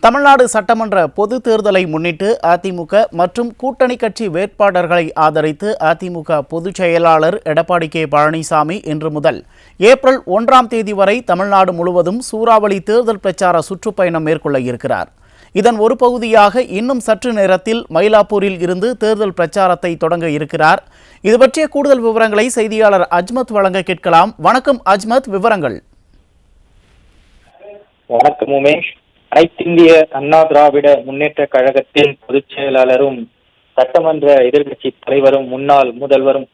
தமிழ்நாடு சட்டமன்ற பொது தேர்தலை முன்னிட்டு அதிமுக மற்றும் கூட்டணி கட்சி வேட்பாளர்களை ஆதரித்து அதிமுக பொதுச் செயலாளர் எடப்பாடி கே பழனிசாமி இன்று முதல் ஏப்ரல் 1ஆம் தேதி வரை தமிழ்நாடு முழுவதும் சூறாவளி தேர்தல் பிரச்சார சுற்றுப்பயணம் மேற்கொள்ள இருக்கிறார். இதன் ஒரு பகுதியாக இன்னும் சற்று நேரத்தில் மயிலாப்பூரில் இருந்து தேர்தல் பிரச்சாரத்தை தொடங்க இருக்கிறார். இது பற்றிய கூடுதல் விவரங்களை செய்தியாளர் அஜ்மத் வழங்க கேட்கலாம். வணக்கம் அஜ்மத், விவரங்கள். வணக்கம் உமேஷ். அனைத்திந்திய அண்ணா திராவிட முன்னேற்ற கழகத்தின் பொதுச் செயலாளரும் சட்டமன்ற எதிர்கட்சி தலைவரும் முன்னாள் முதல்வரும்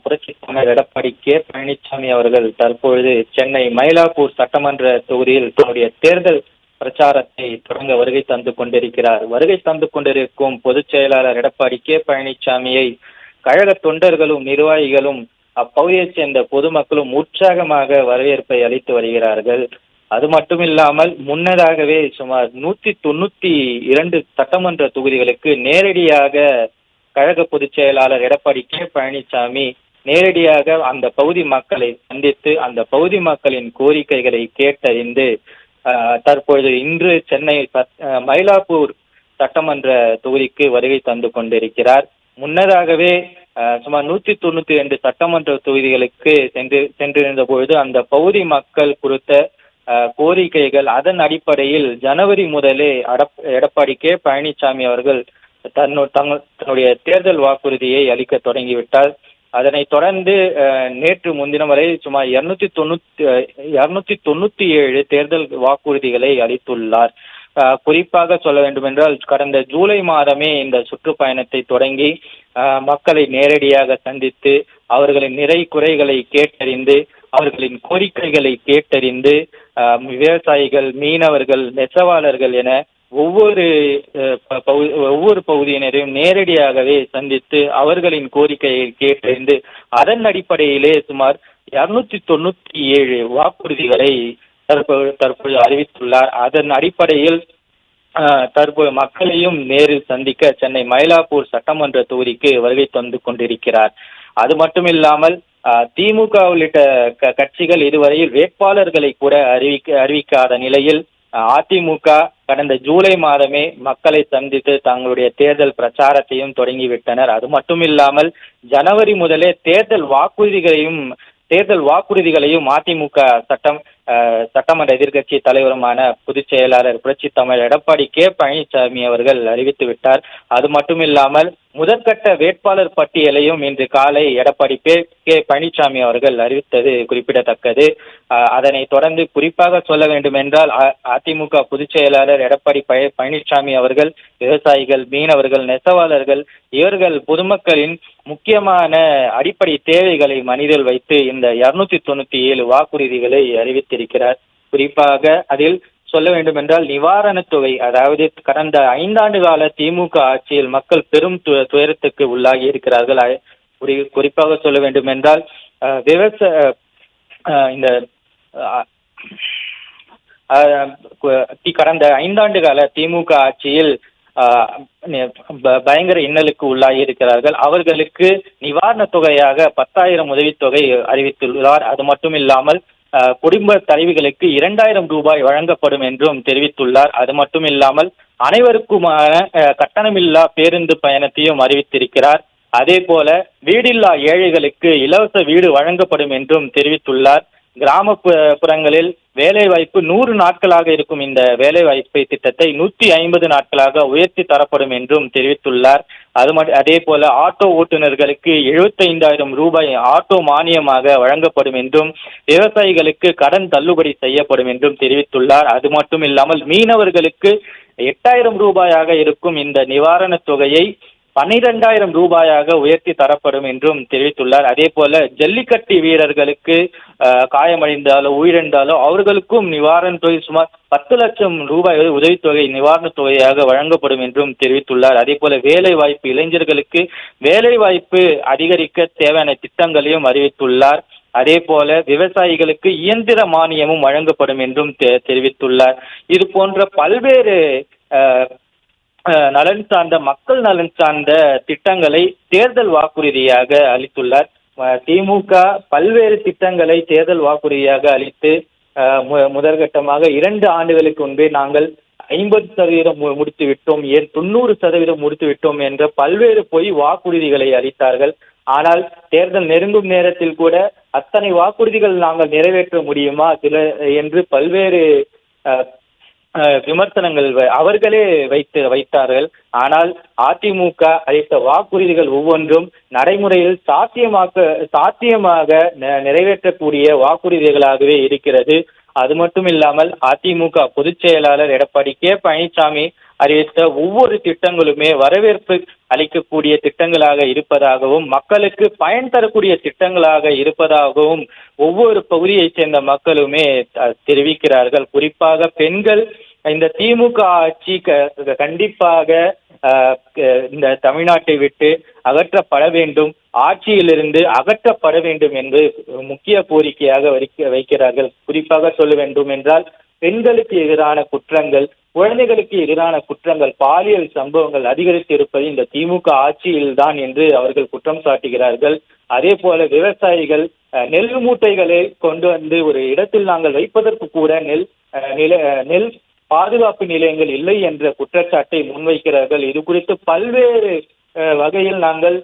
புரட்சித் தலைவர் எடப்பாடி கே பழனிசாமி அவர்கள் தற்பொழுது சென்னை மயிலாப்பூர் சட்டமன்ற தொகுதியில் தன்னுடைய தேர்தல் பிரச்சாரத்தை தொடங்க வருகை தந்து கொண்டிருக்கிறார். வருகை தந்து கொண்டிருக்கும் பொதுச் செயலாளர் எடப்பாடி கே பழனிசாமியை கழக தொண்டர்களும் நிர்வாகிகளும் அப்பகுதியைச் சேர்ந்த பொதுமக்களும் உற்சாகமாக வரவேற்பை அளித்து வருகிறார்கள். அது மட்டுமில்லாமல் முன்னதாகவே சுமார் 192 சட்டமன்ற தொகுதிகளுக்கு நேரடியாக கழக பொதுச் செயலாளர் எடப்பாடி கே பழனிசாமி நேரடியாக அந்த பகுதி மக்களை சந்தித்து அந்த பகுதி மக்களின் கோரிக்கைகளை கேட்டறிந்து தற்பொழுது இன்று சென்னை மயிலாப்பூர் சட்டமன்ற தொகுதிக்கு வருகை தந்து கொண்டிருக்கிறார். முன்னதாகவே சுமார் 192 சட்டமன்ற தொகுதிகளுக்கு சென்றிருந்த பொழுது அந்த பகுதி மக்கள் கொடுத்த கோரிக்கைகள், அதன் அடிப்படையில் ஜனவரி முதலே எடப்பாடி கே பழனிசாமி அவர்கள் தன்னுடைய தேர்தல் வாக்குறுதியை அளிக்க தொடங்கிவிட்டார். அதனைத் தொடர்ந்து நேற்று முன்தினம் வரை சுமார் 297 தேர்தல் வாக்குறுதிகளை அளித்துள்ளார். குறிப்பாக சொல்ல வேண்டுமென்றால் கடந்த ஜூலை மாதமே இந்த சுற்றுப்பயணத்தை தொடங்கி மக்களை நேரடியாக சந்தித்து அவர்களின் நிறை குறைகளை கேட்டறிந்து அவர்களின் கோரிக்கைகளை கேட்டறிந்து விவசாயிகள், மீனவர்கள், நெசவாளர்கள் என ஒவ்வொரு பகுதியினரையும் நேரடியாகவே சந்தித்து அவர்களின் கோரிக்கையை கேட்டறிந்து அதன் அடிப்படையிலே சுமார் 297 வாக்குறுதிகளை தற்போது அறிவித்துள்ளார். அதன் அடிப்படையில் தற்போது மக்களையும் நேரில் சந்திக்க சென்னை மயிலாப்பூர் சட்டமன்ற தொகுதிக்கு வருகை தந்து கொண்டிருக்கிறார். அது மட்டுமில்லாமல் திமுக உள்ளிட்ட கட்சிகள் இதுவரையில் வேட்பாளர்களை கூட அறிவிக்காத நிலையில் அதிமுக கடந்த ஜூலை மாதமே மக்களை சந்தித்து தங்களுடைய தேர்தல் பிரச்சாரத்தையும் தொடங்கிவிட்டனர். அது மட்டுமில்லாமல் ஜனவரி முதலே தேர்தல் வாக்குறுதிகளையும் அதிமுக சட்டமன்ற எதிர்கட்சி தலைவருமான பொதுச் செயலாளர் புரட்சித் தலைவர் எடப்பாடி கே பழனிசாமி அவர்கள் அறிவித்து விட்டார். அது மட்டுமில்லாமல் முதற்கட்ட வேட்பாளர் பட்டியலையும் இன்று காலை எடப்பாடி கே பழனிசாமி அவர்கள் அறிவித்தது குறிப்பிடத்தக்கது. அதனை தொடர்ந்து குறிப்பாக சொல்ல வேண்டும் என்றால் அதிமுக பொதுச் செயலாளர் எடப்பாடி பழனிசாமி அவர்கள் விவசாயிகள், மீனவர்கள், நெசவாளர்கள் இவர்கள் பொதுமக்களின் முக்கியமான அடிப்படை தேவைகளை மனதில் வைத்து இந்த 297 வாக்குறுதிகளை அறிவித்திருக்கிறார். குறிப்பாக அதில் சொல்ல வேண்டும் என்றால் நிவாரணத் தொகை, அதாவது கடந்த 5 ஆண்டு கால திமுக ஆட்சியில் மக்கள் பெரும் துயரத்துக்கு உள்ளாகி இருக்கிறார்கள். குறிப்பாக சொல்ல வேண்டும் என்றால் கடந்த 5 ஆண்டு கால திமுக ஆட்சியில் பயங்கர இன்னலுக்கு உள்ளாகி இருக்கிறார்கள். அவர்களுக்கு நிவாரணத் தொகையாக 10,000 உதவித்தொகை அறிவித்துள்ளார். அது மட்டும் இல்லாமல் குடும்ப தலைவிகளுக்கு 2,000 ரூபாய் வழங்கப்படும் என்றும் தெரிவித்துள்ளார். அது மட்டும் இல்லாமல் அனைவருக்குமான கட்டணமில்லா பேருந்து பயணத்தையும் அறிவித்திருக்கிறார். அதே போல வீடில்லா ஏழைகளுக்கு இலவச வீடு வழங்கப்படும் என்றும் தெரிவித்துள்ளார். கிராமப்புறங்களில் வேலைவாய்ப்பு 100 நாட்களாக இருக்கும் இந்த வேலைவாய்ப்பை திட்டத்தை 150 நாட்களாக உயர்த்தி தரப்படும் என்றும் தெரிவித்துள்ளார். அதே போல ஆட்டோ ஓட்டுநர்களுக்கு 75,000 ரூபாய் ஆட்டோ மானியமாக வழங்கப்படும் என்றும் விவசாயிகளுக்கு கடன் தள்ளுபடி செய்யப்படும் என்றும் தெரிவித்துள்ளார். அது மட்டும் இல்லாமல் மீனவர்களுக்கு 8,000 ரூபாயாக இருக்கும் இந்த நிவாரணத் தொகையை 12,000 ரூபாயாக உயர்த்தி தரப்படும் என்றும் தெரிவித்துள்ளார். அதே போல ஜல்லிக்கட்டு வீரர்களுக்கு காயமடைந்தாலோ உயிரிழந்தாலோ அவர்களுக்கும் நிவாரண தொகை சுமார் 10 லட்சம் ரூபாய் உதவித்தொகை நிவாரணத் தொகையாக வழங்கப்படும் என்றும் தெரிவித்துள்ளார். அதே போல வேலை வாய்ப்பு, இளைஞர்களுக்கு வேலை வாய்ப்பு அதிகரிக்க தேவையான திட்டங்களையும் அறிவித்துள்ளார். அதே போல விவசாயிகளுக்கு இயந்திர மானியமும் வழங்கப்படும் என்றும் தெரிவித்துள்ளார். இது போன்ற பல்வேறு மக்கள் நலன் சார்ந்த திட்டங்களை தேர்தல் வாக்குறுதியாக அளித்துள்ளார். திமுக பல்வேறு திட்டங்களை தேர்தல் வாக்குறுதியாக அளித்து முதற்கட்டமாக 2 ஆண்டுகளுக்கு முன்பே நாங்கள் 50% முடித்து விட்டோம், ஏன் 90% முடித்து விட்டோம் என்ற பல்வேறு பொய் வாக்குறுதிகளை அளித்தார்கள். ஆனால் தேர்தல் நெருங்கும் நேரத்தில் கூட அத்தனை வாக்குறுதிகள் நாங்கள் நிறைவேற்ற முடியுமா சில என்று பல்வேறு அஹ், விமர்சனங்கள் அவர்களே வைத்தார்கள். ஆனால் அதிமுக அளித்த வாக்குறுதிகள் ஒவ்வொன்றும் நடைமுறையில் சாத்தியமாக நிறைவேற்றக்கூடிய வாக்குறுதிகளாகவே இருக்கிறது. அது மட்டும் இல்லாமல் அதிமுக பொதுச் செயலாளர் எடப்பாடி பழனிசாமி அறிவித்த ஒவ்வொரு திட்டங்களுமே வரவேற்பு அளிக்கக்கூடிய திட்டங்களாக இருப்பதாகவும் மக்களுக்கு பயன் தரக்கூடிய திட்டங்களாக இருப்பதாகவும் ஒவ்வொரு பகுதியைச் சேர்ந்த மக்களுமே தெரிவிக்கிறார்கள். குறிப்பாக பெண்கள் இந்த திமுக ஆட்சி கண்டிப்பாக இந்த தமிழ்நாட்டை விட்டு அகற்றப்பட வேண்டும், ஆட்சியிலிருந்து அகற்றப்பட வேண்டும் என்று முக்கிய கோரிக்கையாக வைக்கிறார்கள். குறிப்பாக சொல்ல வேண்டும் என்றால் பெண்களுக்கு எதிரான குற்றங்கள், குழந்தைகளுக்கு எதிரான குற்றங்கள், பாலியல் சம்பவங்கள் அதிகரித்து இருப்பது இந்த திமுக ஆட்சியில்தான் என்று அவர்கள் குற்றம் சாட்டுகிறார்கள். அதே போல விவசாயிகள் நெல் மூட்டைகளை கொண்டு வந்து ஒரு இடத்தில் நாங்கள் வைப்பதற்கு கூட நெல் பாதுகாப்பு நிலையங்கள் இல்லை என்ற குற்றச்சாட்டை முன்வைக்கிறார்கள். இது குறித்து பல்வேறு வகையில் நாங்கள்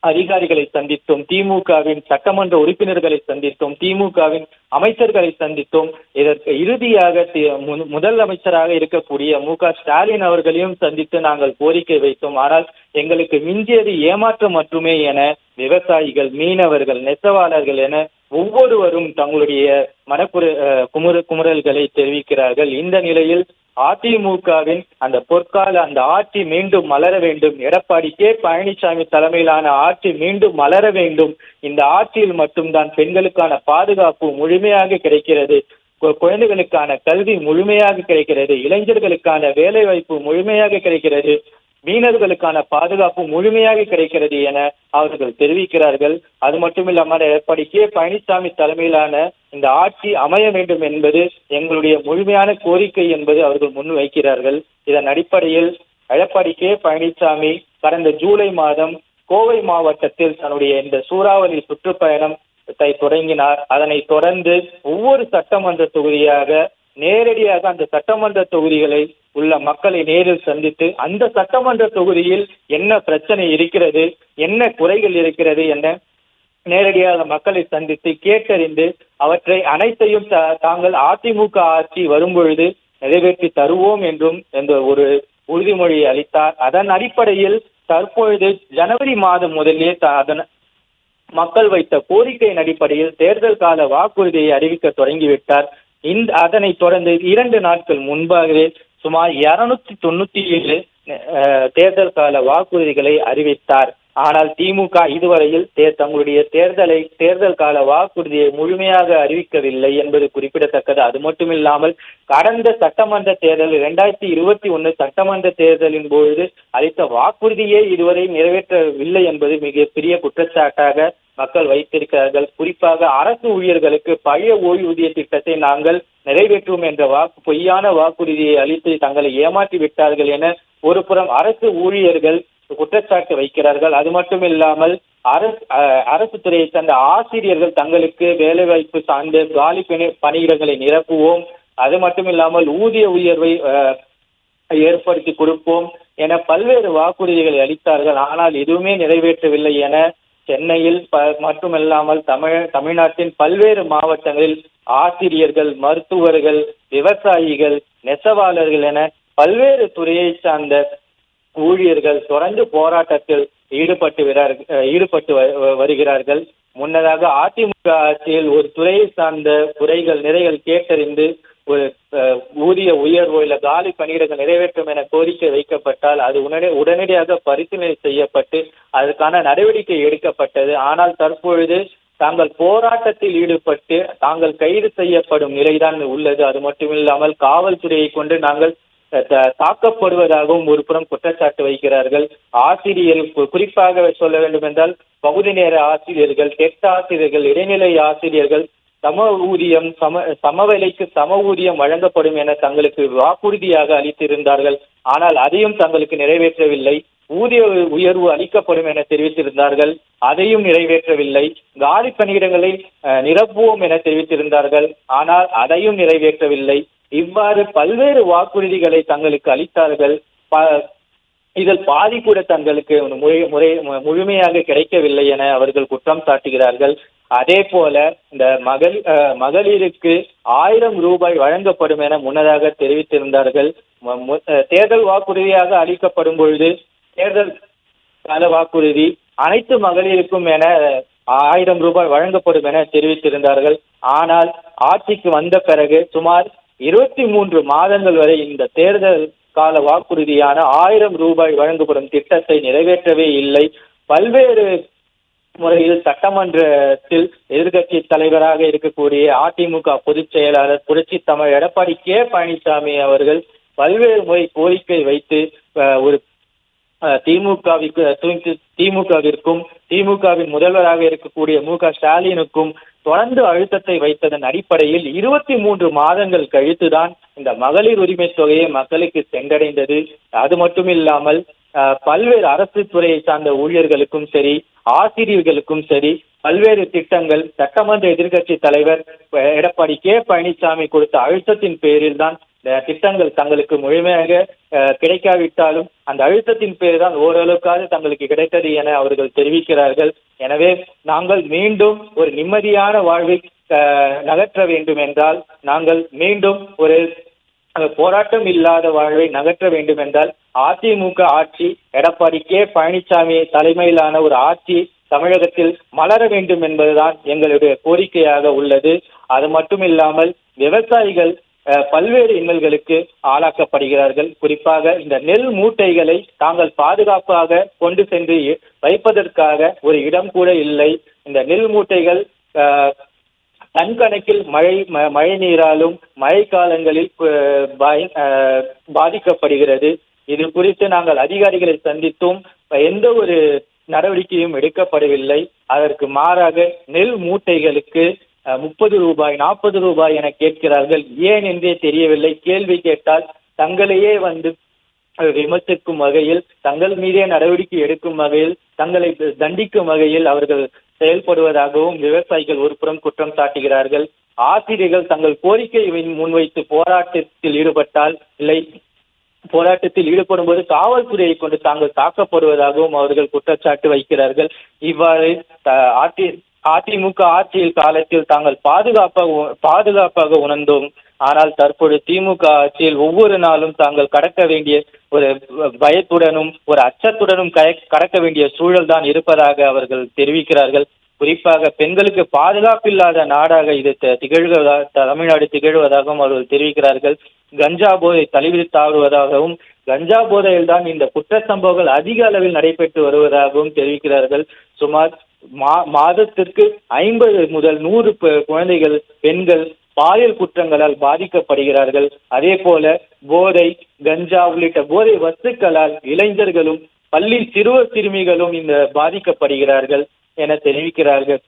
அதிகாரிகளை சந்தித்தோம், திமுகவின் சட்டமன்ற உறுப்பினர்களை சந்தித்தோம், திமுகவின் அமைச்சர்களை சந்தித்தோம். இதற்கு இறுதியாக முதல் அமைச்சராக இருக்கக்கூடிய மு.க.ஸ்டாலின் அவர்களையும் சந்தித்து நாங்கள் கோரிக்கை வைத்தோம். ஆனால் எங்களுக்கு மிஞ்சியது ஏமாற்றம் மட்டுமே என விவசாயிகள், மீனவர்கள், நெசவாளர்கள் என ஒவ்வொருவரும் தங்களுடைய குமுறல்களை தெரிவிக்கிறார்கள். இந்த நிலையில் அதிமுகவின் அந்த பொற்கால அந்த ஆட்சி மீண்டும் மலர வேண்டும், எடப்பாடி பழனிசாமி தலைமையிலான ஆட்சி மீண்டும் மலர வேண்டும். இந்த ஆட்சியில் மட்டும்தான் பெண்களுக்கான பாதுகாப்பு முழுமையாக கிடைக்கிறது, குழந்தைகளுக்கான கல்வி முழுமையாக கிடைக்கிறது, இளைஞர்களுக்கான வேலை வாய்ப்பு முழுமையாக கிடைக்கிறது, மீனவர்களுக்கான பாதுகாப்பு முழுமையாக கிடைக்கிறது என அவர்கள் தெரிவிக்கிறார்கள். அது மட்டுமில்லாமல் எடப்பாடி பழனிசாமி தலைமையிலான இந்த ஆட்சி அமைய வேண்டும் என்பது எங்களுடைய முழுமையான கோரிக்கை என்பது அவர்கள் முன் வைக்கிறார்கள். இதன் அடிப்படையில் எடப்பாடி பழனிசாமி கடந்த ஜூலை மாதம் கோவை மாவட்டத்தில் தன்னுடைய இந்த சூறாவளி சுற்றுப்பயணத்தை தொடங்கினார். அதனை தொடர்ந்து ஒவ்வொரு சட்டமன்ற தொகுதியாக நேரடியாக அந்த சட்டமன்ற தொகுதிகளை உள்ள மக்களை நேரில் சந்தித்து அந்த சட்டமன்ற தொகுதியில் என்ன பிரச்சனை இருக்கிறது, என்ன குறைகள் இருக்கிறது என நேரடியாக மக்களை சந்தித்து கேட்டறிந்து அவற்றை அனைத்தையும் தாங்கள் அதிமுக ஆட்சி வரும்பொழுது நிறைவேற்றி தருவோம் என்றும் என்ற ஒரு உறுதிமொழி அளித்தார். அதன் அடிப்படையில் தற்பொழுது ஜனவரி மாதம் முதலே மக்கள் வைத்த கோரிக்கையின் அடிப்படையில் தேர்தல் கால வாக்குறுதியை அறிவிக்க தொடங்கிவிட்டார். அதனை தொடர்ந்து 2 நாட்கள் முன்பாகவே சுமார் 297 தேர்தல் கால வாக்குறுதிகளை அறிவித்தார். ஆனால் திமுக இதுவரையில் தங்களுடைய தேர்தல் கால வாக்குறுதியை முழுமையாக அறிவிக்கவில்லை என்பது குறிப்பிடத்தக்கது. அது மட்டுமில்லாமல் கடந்த சட்டமன்ற தேர்தல் 2021 சட்டமன்ற தேர்தலின் பொழுது அளித்த வாக்குறுதியே இதுவரை நிறைவேற்றவில்லை என்பது மிகப்பெரிய குற்றச்சாட்டாக மக்கள் வைத்திருக்கிறார்கள். குறிப்பாக அரசு ஊழியர்களுக்கு பழைய ஓய்வூதிய திட்டத்தை நாங்கள் நிறைவேற்றுவோம் என்ற பொய்யான வாக்குறுதியை அளித்து தங்களை ஏமாற்றி விட்டார்கள் என ஒரு புறம் அரசு ஊழியர்கள் குற்றச்சாட்டு வைக்கிறார்கள். அது மட்டுமில்லாமல் அரசு துறையை சார்ந்த ஆசிரியர்கள் தங்களுக்கு வேலைவாய்ப்பு சார்ந்த காலி பணியிடங்களை நிரப்புவோம், அது மட்டுமில்லாமல் ஊதிய உயர்வை ஏற்படுத்தி கொடுப்போம் என பல்வேறு வாக்குறுதிகளை அளித்தார்கள். ஆனால் எதுவுமே நிறைவேற்றவில்லை என சென்னையில் மட்டுமல்லாமல் தமிழ்நாட்டின் பல்வேறு மாவட்டங்களில் ஆசிரியர்கள், மருத்துவர்கள், விவசாயிகள், நெசவாளர்கள் என பல்வேறு துறையை சார்ந்த ஊழியர்கள் தொடர்ந்து போராட்டத்தில் ஈடுபட்டு வருகிறார்கள். முன்னதாக அதிமுக ஆட்சியில் ஒரு துறையை சார்ந்த நிறைகள் கேட்டறிந்து ஒரு ஊதிய உயர்வோ இல்ல காலி பணியிடங்கள் நிறைவேற்றும் என கோரிக்கை வைக்கப்பட்டால் அது உடனடியாக பரிசீலனை செய்யப்பட்டு அதற்கான நடவடிக்கை எடுக்கப்பட்டது. ஆனால் தற்பொழுது தாங்கள் போராட்டத்தில் ஈடுபட்டு தாங்கள் கைது செய்யப்படும் நிலைதான் உள்ளது. அது மட்டுமில்லாமல் காவல்துறையை கொண்டு நாங்கள் தாக்கப்படுவதாகவும் ஒரு புறம் குற்றச்சாட்டு வைக்கிறார்கள். ஆசிரியர்கள் குறிப்பாக சொல்ல வேண்டும் என்றால் பகுதி நேர ஆசிரியர்கள், டெட் ஆசிரியர்கள், இடைநிலை ஆசிரியர்கள் சம வேலைக்கு சம ஊதியம் வழங்கப்படும் என தங்களுக்கு வாக்குறுதியாக அளித்திருந்தார்கள். ஆனால் அதையும் தங்களுக்கு நிறைவேற்றவில்லை. ஊதிய உயர்வு அளிக்கப்படும் என தெரிவித்திருந்தார்கள், அதையும் நிறைவேற்றவில்லை. காலி பணியிடங்களை நிரப்புவோம் என தெரிவித்திருந்தார்கள், ஆனால் அதையும் நிறைவேற்றவில்லை. இவ்வாறு பல்வேறு வாக்குறுதிகளை தங்களுக்கு அளித்தார்கள். இதில் பாதி கூட தங்களுக்கு முழுமையாக கிடைக்கவில்லை என அவர்கள் குற்றம் சாட்டுகிறார்கள். அதே போல இந்த மகளிருக்கு 1000 ரூபாய் வழங்கப்படும் என முன்னதாக தெரிவித்திருந்தார்கள். தேர்தல் வாக்குறுதியாக அளிக்கப்படும் பொழுது தேர்தல் கால வாக்குறுதி அனைத்து மகளிருக்கும் என 1000 ரூபாய் வழங்கப்படும் என தெரிவித்திருந்தார்கள். ஆனால் ஆட்சிக்கு வந்த பிறகு சுமார் 23 மாதங்கள் வரை இந்த தேர்தல் கால வாக்குறுதியான 1000 ரூபாய் வழங்கப்படும் திட்டத்தை நிறைவேற்றவே இல்லை. பல்வேறு முறையில் சட்டமன்றத்தில் எதிர்கட்சி தலைவராக இருக்கக்கூடிய அதிமுக பொதுச் செயலாளர் புரட்சி தமிழர் எடப்பாடி பழனிசாமி அவர்கள் பல்வேறு முறை கோரிக்கை வைத்து ஒரு திமுகவிற்கும் திமுகவின் முதல்வராக இருக்கக்கூடிய மு.க.ஸ்டாலினுக்கும் தொடர்ந்து அழுத்தத்தை வைத்ததன் அடிப்படையில் 23 மாதங்கள் கழித்துதான் இந்த மகளிர் உரிமை தொகையை மக்களுக்கு சென்றடைந்தது. அது மட்டுமில்லாமல் பல்வேறு அரசு துறையை சார்ந்த ஊழியர்களுக்கும் சரி, ஆசிரியர்களுக்கும் சரி பல்வேறு திட்டங்கள் சட்டமன்ற எதிர்க்கட்சி தலைவர் எடப்பாடி பழனிசாமி கொடுத்த அழுத்தத்தின் பேரில் தான் திட்டங்கள் தங்களுக்கு முழுமையாக கிடைக்காவிட்டாலும் அந்த அழுத்தத்தின் பேர் தான் ஓரளவுக்காக தங்களுக்கு கிடைத்தது என அவர்கள் தெரிவிக்கிறார்கள். எனவே நாங்கள் மீண்டும் ஒரு நிம்மதியான வாழ்வை நகற்ற வேண்டும் என்றால், நாங்கள் மீண்டும் ஒரு போராட்டம் இல்லாத வாழ்வை நகற்ற வேண்டும் என்றால் அதிமுக ஆட்சி எடப்பாடி பழனிசாமி தலைமையிலான ஒரு ஆட்சி தமிழகத்தில் மலர வேண்டும் என்பதுதான் எங்களுடைய கோரிக்கையாக உள்ளது. அது மட்டுமில்லாமல் விவசாயிகள் பல்வேறு இன்னல்களுக்கு ஆளாக்கப்படுகிறார்கள். குறிப்பாக இந்த நெல் மூட்டைகளை தாங்கள் பாதுகாப்பாக கொண்டு சென்று வைப்பதற்காக ஒரு இடம் கூட இல்லை. இந்த நெல் மூட்டைகள் டன் கணக்கில் மழை நீராலும் மழை காலங்களில் பாதிக்கப்படுகிறது. இது குறித்து நாங்கள் அதிகாரிகளை சந்தித்தும் எந்த ஒரு நடவடிக்கையும் எடுக்கப்படவில்லை. அதற்கு மாறாக நெல் மூட்டைகளுக்கு 30 ரூபாய் 40 ரூபாய் என கேட்கிறார்கள். ஏன் என்றே தெரியவில்லை. கேள்வி கேட்டால் தங்களையே விமர்சிக்கும் வகையில், தங்கள் மீதே நடவடிக்கை எடுக்கும் வகையில், தங்களை தண்டிக்கும் வகையில் அவர்கள் செயல்படுவதாகவும் விவசாயிகள் ஒருபுறம் குற்றம் சாட்டுகிறார்கள். ஆசிரியர்கள் தங்கள் கோரிக்கையை முன்வைத்து போராட்டத்தில் ஈடுபடும் போது காவல்துறையை கொண்டு தாங்கள் தாக்கப்படுவதாகவும் அவர்கள் குற்றச்சாட்டு வைக்கிறார்கள். இவ்வாறு அதிமுக ஆட்சியில் காலத்தில் தாங்கள் பாதுகாப்பாக உணர்ந்தோம். ஆனால் தற்போது திமுக ஆட்சியில் ஒவ்வொரு நாளும் தாங்கள் கடக்க வேண்டிய ஒரு பயத்துடனும் ஒரு அச்சத்துடனும் கடக்க வேண்டிய சூழல் தான் இருப்பதாக அவர்கள் தெரிவிக்கிறார்கள். குறிப்பாக பெண்களுக்கு பாதுகாப்பில்லாத நாடாக இது தமிழ்நாடு திகழ்வதாகவும் அவர்கள் தெரிவிக்கிறார்கள். கஞ்சா போதை தலைவிரித்தாடுவதாகவும், கஞ்சா போதையில் தான் இந்த குற்ற சம்பவங்கள் அதிக அளவில் நடைபெற்று வருவதாகவும் தெரிவிக்கிறார்கள். சுமார் மாதத்திற்கு 50 முதல் 100 குழந்தைகள் பெண்கள் பாலியல் குற்றங்களால் பாதிக்கப்படுகிறார்கள். அதே போல போதை, கஞ்சா உள்ளிட்ட போதை வஸ்துக்களால் இளைஞர்களும் பள்ளி சிறுமிகளும் இந்த பாதிக்கப்படுகிறார்கள் என தெரிவிக்கிறார்கள்.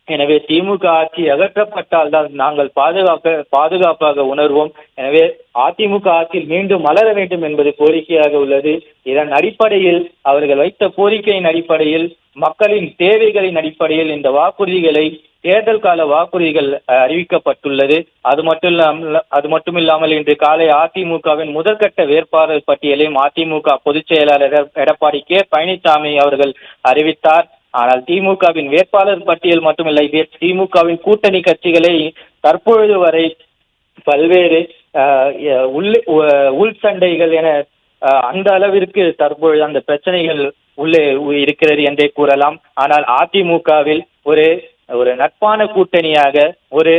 எனவே திமுக ஆட்சி அகற்றப்பட்டால் தான் நாங்கள் பாதுகாப்பாக உணர்வோம். எனவே அதிமுக ஆட்சியில் மீண்டும் மலர வேண்டும் என்பது கோரிக்கையாக உள்ளது. இதன் அடிப்படையில் அவர்கள் வைத்த கோரிக்கையின் அடிப்படையில், மக்களின் தேவைகளின் அடிப்படையில் இந்த வாக்குறுதிகளை தேர்தல் கால வாக்குறுதிகள் அறிவிக்கப்பட்டுள்ளது. அது மட்டுமில்லாமல் இன்று காலை அதிமுகவின் முதற்கட்ட வேட்பாளர் பட்டியலையும் அதிமுக பொதுச் செயலாளர் எடப்பாடி பழனிசாமி அவர்கள் அறிவித்தார். ஆனால் திமுகவின் வேட்பாளர் பட்டியல் மட்டுமில்லை, திமுகவின் கூட்டணி கட்சிகளை தற்பொழுது வரை பல்வேறு உள் சண்டைகள் என அந்த அளவிற்கு தற்பொழுது அந்த பிரச்சனைகள் உள்ளே இருக்கிறது என்றே கூறலாம். ஆனால் அதிமுகவில் ஒரு நட்பான கூட்டணியாக ஒரு